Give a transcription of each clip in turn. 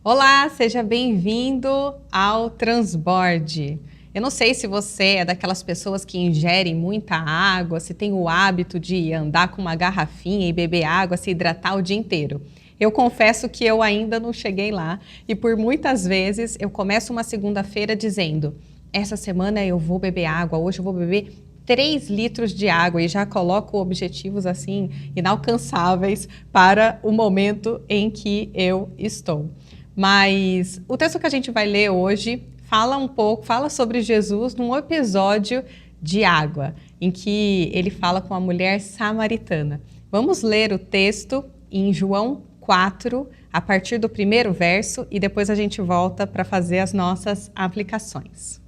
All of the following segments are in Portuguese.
Olá, seja bem-vindo ao Transborde. Eu não sei se você é daquelas pessoas que ingerem muita água, se tem o hábito de andar com uma garrafinha e beber água, se hidratar o dia inteiro. Eu confesso que eu ainda não cheguei lá e por muitas vezes eu começo uma segunda-feira dizendo: essa semana eu vou beber água, hoje eu vou beber 3 litros de água e já coloco objetivos assim inalcançáveis para o momento em que eu estou. Mas o texto que a gente vai ler hoje fala sobre Jesus num episódio de água, em que ele fala com a mulher samaritana. Vamos ler o texto em João 4, a partir do primeiro verso, e depois a gente volta para fazer as nossas aplicações.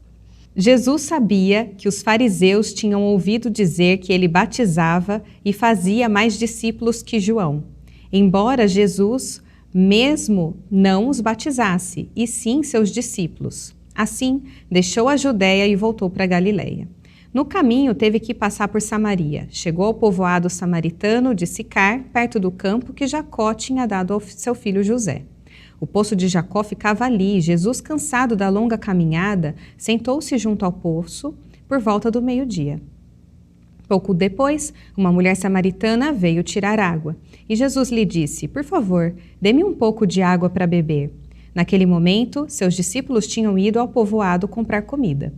Jesus sabia que os fariseus tinham ouvido dizer que ele batizava e fazia mais discípulos que João. Embora Jesus mesmo não os batizasse, e sim seus discípulos. Assim, deixou a Judéia e voltou para Galiléia. No caminho, teve que passar por Samaria. Chegou ao povoado samaritano de Sicar, perto do campo que Jacó tinha dado ao seu filho José. O poço de Jacó ficava ali. Jesus, cansado da longa caminhada, sentou-se junto ao poço por volta do meio-dia. Pouco depois, uma mulher samaritana veio tirar água. E Jesus lhe disse: por favor, dê-me um pouco de água para beber. Naquele momento, seus discípulos tinham ido ao povoado comprar comida.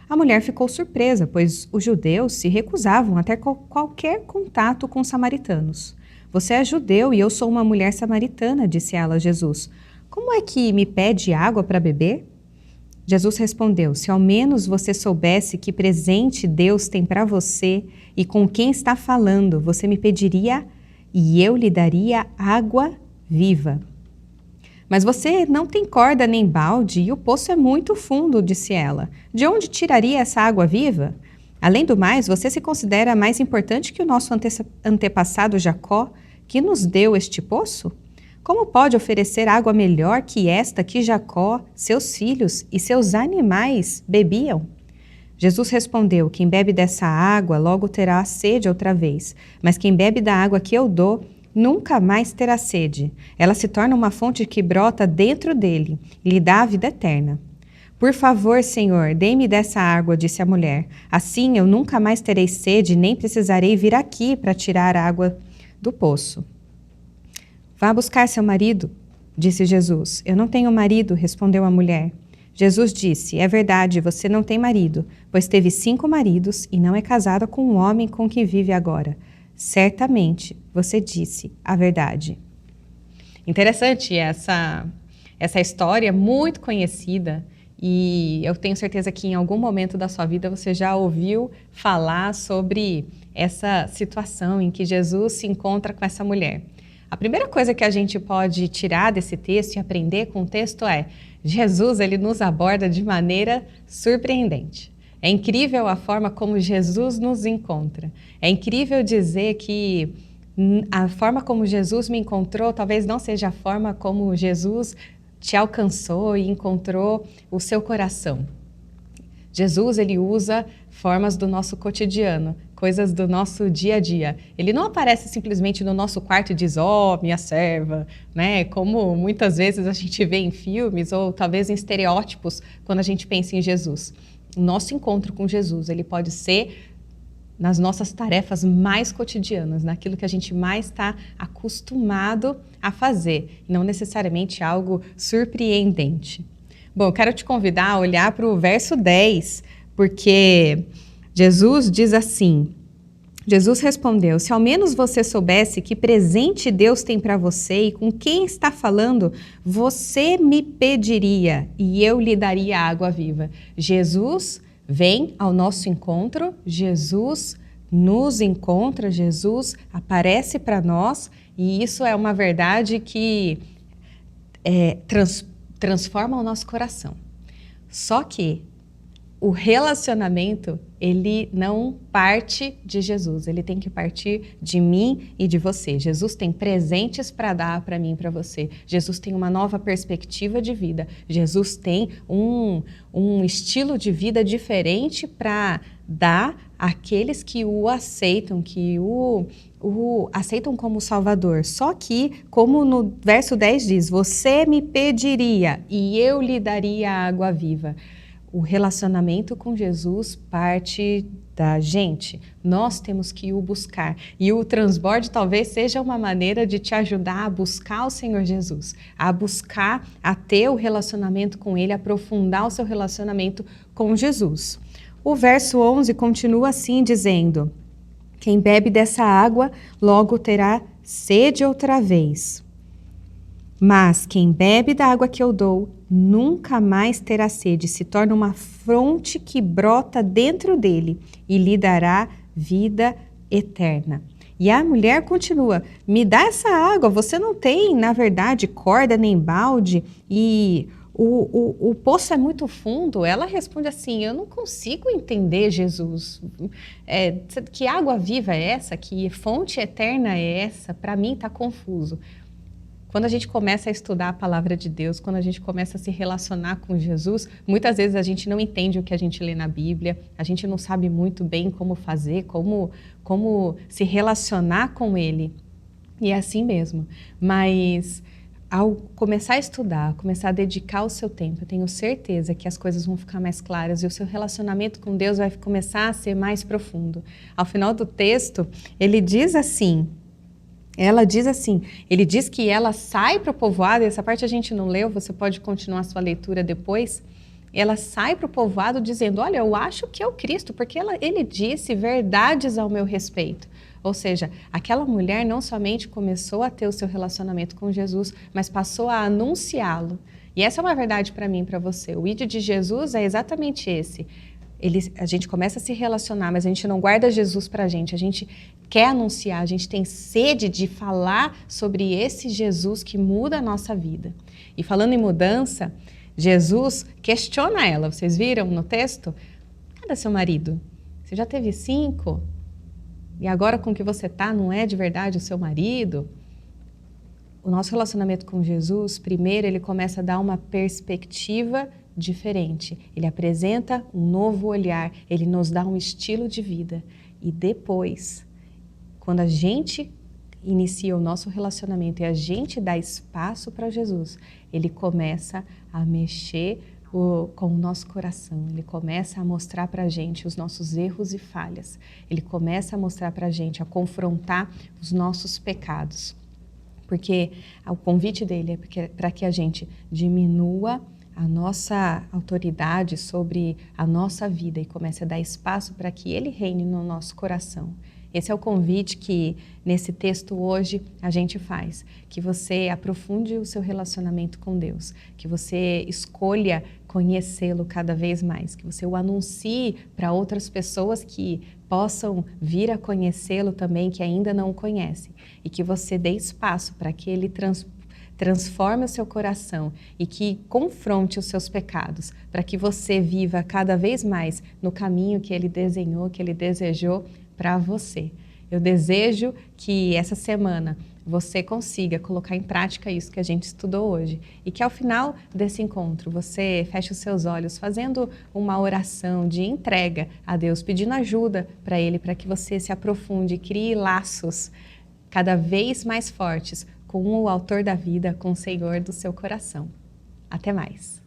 A mulher ficou surpresa, pois os judeus se recusavam a ter qualquer contato com os samaritanos. Você é judeu e eu sou uma mulher samaritana, disse ela a Jesus. Como é que me pede água para beber? Jesus respondeu: se ao menos você soubesse que presente Deus tem para você e com quem está falando, você me pediria e eu lhe daria água viva. Mas você não tem corda nem balde e o poço é muito fundo, disse ela. De onde tiraria essa água viva? Além do mais, você se considera mais importante que o nosso antepassado Jacó, que nos deu este poço? Como pode oferecer água melhor que esta que Jacó, seus filhos e seus animais bebiam? Jesus respondeu: quem bebe dessa água logo terá sede outra vez, mas quem bebe da água que eu dou nunca mais terá sede. Ela se torna uma fonte que brota dentro dele e lhe dá a vida eterna. Por favor, Senhor, dê-me dessa água, disse a mulher. Assim eu nunca mais terei sede, nem precisarei vir aqui para tirar a água do poço. Vá buscar seu marido, disse Jesus. Eu não tenho marido, respondeu a mulher. Jesus disse: é verdade, você não tem marido, pois teve 5 maridos e não é casada com o homem com que vive agora. Certamente, você disse a verdade. Interessante essa história, muito conhecida, e eu tenho certeza que em algum momento da sua vida você já ouviu falar sobre essa situação em que Jesus se encontra com essa mulher. A primeira coisa que a gente pode tirar desse texto e aprender com o texto é: Jesus, ele nos aborda de maneira surpreendente. É incrível a forma como Jesus nos encontra. É incrível dizer que a forma como Jesus me encontrou talvez não seja a forma como Jesus te alcançou e encontrou o seu coração. Jesus, ele usa formas do nosso cotidiano, coisas do nosso dia a dia. Ele não aparece simplesmente no nosso quarto e diz: ó, minha serva, né? Como muitas vezes a gente vê em filmes ou talvez em estereótipos quando a gente pensa em Jesus. O nosso encontro com Jesus, ele pode ser nas nossas tarefas mais cotidianas, naquilo que a gente mais está acostumado a fazer, e não necessariamente algo surpreendente. Bom, eu quero te convidar a olhar para o verso 10, porque Jesus diz assim: Jesus respondeu: se ao menos você soubesse que presente Deus tem para você e com quem está falando, você me pediria e eu lhe daria água viva. Jesus vem ao nosso encontro, Jesus nos encontra, Jesus aparece para nós, e isso é uma verdade que transforma o nosso coração. Só que o relacionamento, ele não parte de Jesus, ele tem que partir de mim e de você. Jesus tem presentes para dar para mim e para você. Jesus tem uma nova perspectiva de vida. Jesus tem um estilo de vida diferente para dar àqueles que o aceitam, que o aceitam como Salvador. Só que, como no verso 10 diz, você me pediria e eu lhe daria a água viva. O relacionamento com Jesus parte da gente. Nós temos que o buscar. E o transborde talvez seja uma maneira de te ajudar a buscar o Senhor Jesus, a buscar, a ter o relacionamento com Ele, aprofundar o seu relacionamento com Jesus. O verso 11 continua assim dizendo: quem bebe dessa água logo terá sede outra vez. Mas quem bebe da água que eu dou nunca mais terá sede, se torna uma fonte que brota dentro dele e lhe dará vida eterna. E a mulher continua: me dá essa água, você não tem, na verdade, corda nem balde e o poço é muito fundo. Ela responde assim: eu não consigo entender, Jesus. Que água viva é essa? Que fonte eterna é essa? Para mim está confuso. Quando a gente começa a estudar a palavra de Deus, quando a gente começa a se relacionar com Jesus, muitas vezes a gente não entende o que a gente lê na Bíblia, a gente não sabe muito bem como fazer, como se relacionar com Ele. E é assim mesmo. Mas ao começar a estudar, começar a dedicar o seu tempo, eu tenho certeza que as coisas vão ficar mais claras e o seu relacionamento com Deus vai começar a ser mais profundo. Ao final do texto, ela diz assim, ele diz que ela sai para o povoado, essa parte a gente não leu, você pode continuar a sua leitura depois. Ela sai para o povoado dizendo: olha, eu acho que é o Cristo, porque ele disse verdades ao meu respeito. Ou seja, aquela mulher não somente começou a ter o seu relacionamento com Jesus, mas passou a anunciá-lo. E essa é uma verdade para mim e para você. O ID de Jesus é exatamente esse. A gente começa a se relacionar, mas a gente não guarda Jesus para a gente quer anunciar, a gente tem sede de falar sobre esse Jesus que muda a nossa vida. E falando em mudança, Jesus questiona ela, vocês viram no texto? Cadê seu marido? Você já teve 5? E agora com que você está não é de verdade o seu marido? O nosso relacionamento com Jesus, primeiro ele começa a dar uma perspectiva diferente. Ele apresenta um novo olhar, ele nos dá um estilo de vida. E depois, quando a gente inicia o nosso relacionamento e a gente dá espaço para Jesus, ele começa a mexer com o nosso coração, ele começa a mostrar para a gente os nossos erros e falhas, ele começa a mostrar para a gente, a confrontar os nossos pecados. Porque o convite dele é para que a gente diminua a nossa autoridade sobre a nossa vida e comece a dar espaço para que ele reine no nosso coração. Esse é o convite que, nesse texto hoje, a gente faz. Que você aprofunde o seu relacionamento com Deus. Que você escolha conhecê-lo cada vez mais. Que você o anuncie para outras pessoas que possam vir a conhecê-lo também, que ainda não o conhecem. E que você dê espaço para que ele transforme o seu coração e que confronte os seus pecados, para que você viva cada vez mais no caminho que ele desenhou, que ele desejou para você. Eu desejo que essa semana você consiga colocar em prática isso que a gente estudou hoje e que ao final desse encontro você feche os seus olhos fazendo uma oração de entrega a Deus, pedindo ajuda para Ele, para que você se aprofunde e crie laços cada vez mais fortes com o autor da vida, com o Senhor do seu coração. Até mais!